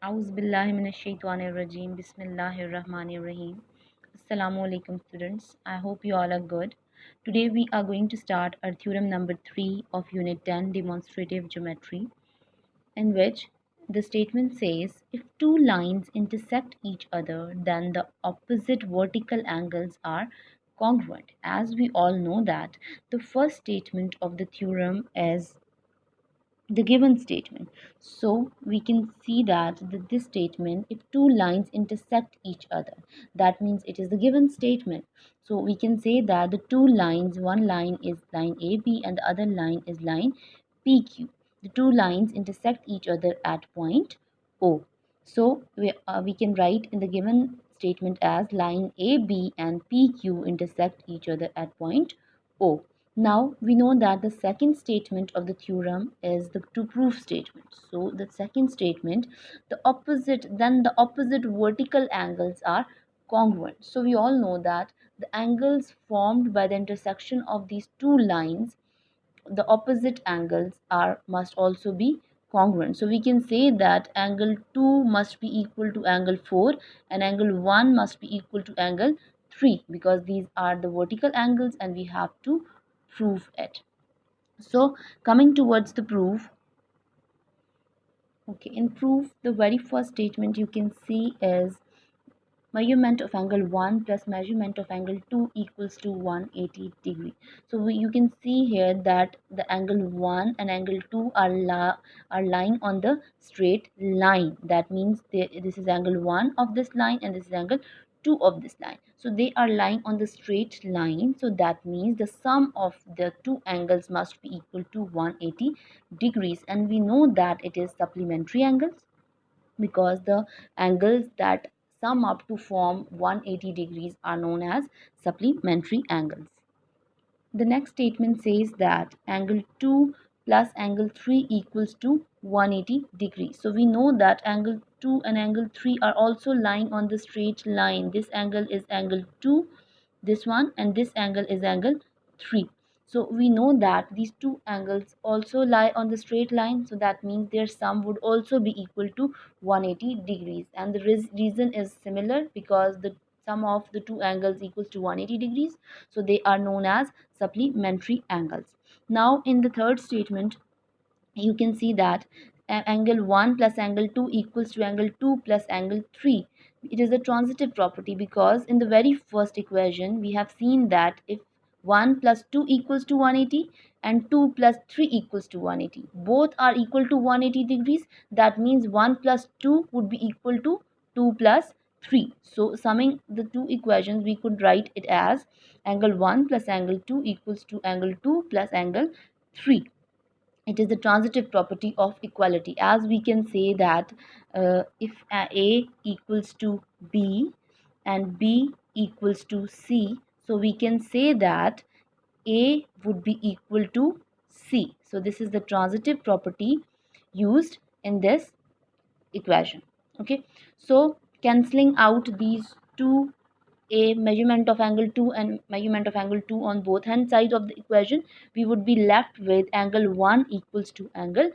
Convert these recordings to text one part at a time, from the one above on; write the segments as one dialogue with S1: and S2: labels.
S1: Auzubillahiminash-shaytanir-rajeem. Bismillahir-rahmanir-rahim. Assalamu alaikum students. I hope you all are good. Today we are going to start our theorem number 3 of Unit 10 Demonstrative Geometry, in which the statement says if two lines intersect each other then the opposite vertical angles are congruent. As we all know that the first statement of the theorem is the given statement. So we can see that this statement, if two lines intersect each other, that means it is the given statement. So we can say that the two lines, one line is line AB and the other line is line PQ. The two lines intersect each other at point O. So we can write in the given statement as line AB and PQ intersect each other at point O. Now we know that the second statement of the theorem is the to prove statement. So the second statement, the opposite vertical angles are congruent. So we all know that the angles formed by the intersection of these two lines, the opposite angles are must also be congruent. So we can say that angle 2 must be equal to angle 4 and angle 1 must be equal to angle 3, because these are the vertical angles and we have to prove it. So coming towards the proof, okay, in proof the very first statement you can see is measurement of angle 1 plus measurement of angle 2 equals to 180 degree. So you can see here that the angle 1 and angle 2 are lying on the straight line. That means this is angle 1 of this line and this is angle 2 of this line. So they are lying on the straight line. So that means the sum of the two angles must be equal to 180 degrees. And we know that it is supplementary angles, because the angles that sum up to form 180 degrees are known as supplementary angles. The next statement says that angle 2 plus angle 3 equals to 180 degrees. So we know that angle 2 and angle 3 are also lying on the straight line. This angle is angle 2, this one, and this angle is angle 3. So we know that these two angles also lie on the straight line, so that means their sum would also be equal to 180 degrees. And the reason is similar, because the sum of the two angles equals to 180 degrees, so they are known as supplementary angles. Now in the third statement you can see that angle 1 plus angle 2 equals to angle 2 plus angle 3. It is a transitive property, because in the very first equation we have seen that if 1 plus 2 equals to 180 and 2 plus 3 equals to 180, both are equal to 180 degrees, that means 1 plus 2 would be equal to 2 plus 3. So summing the two equations we could write it as angle 1 plus angle 2 equals to angle 2 plus angle 3. It is the transitive property of equality, as we can say that if A equals to B and B equals to C, so we can say that A would be equal to C. So this is the transitive property used in this equation. Okay, so cancelling out these two, a measurement of angle 2 and measurement of angle 2 on both hand sides of the equation, we would be left with angle 1 equals to angle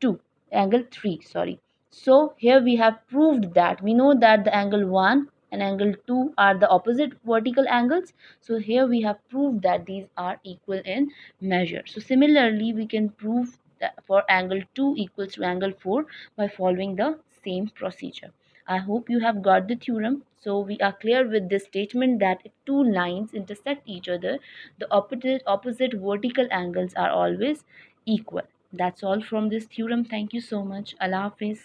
S1: 2, angle 3, sorry. So here we have proved that we know that the angle 1 and angle 2 are the opposite vertical angles. So here we have proved that these are equal in measure. So similarly we can prove that for angle 2 equals to angle 4 by following the same procedure. I hope you have got the theorem. So we are clear with this statement that if two lines intersect each other, the opposite vertical angles are always equal. That's all from this theorem. Thank you so much. Allah Hafiz.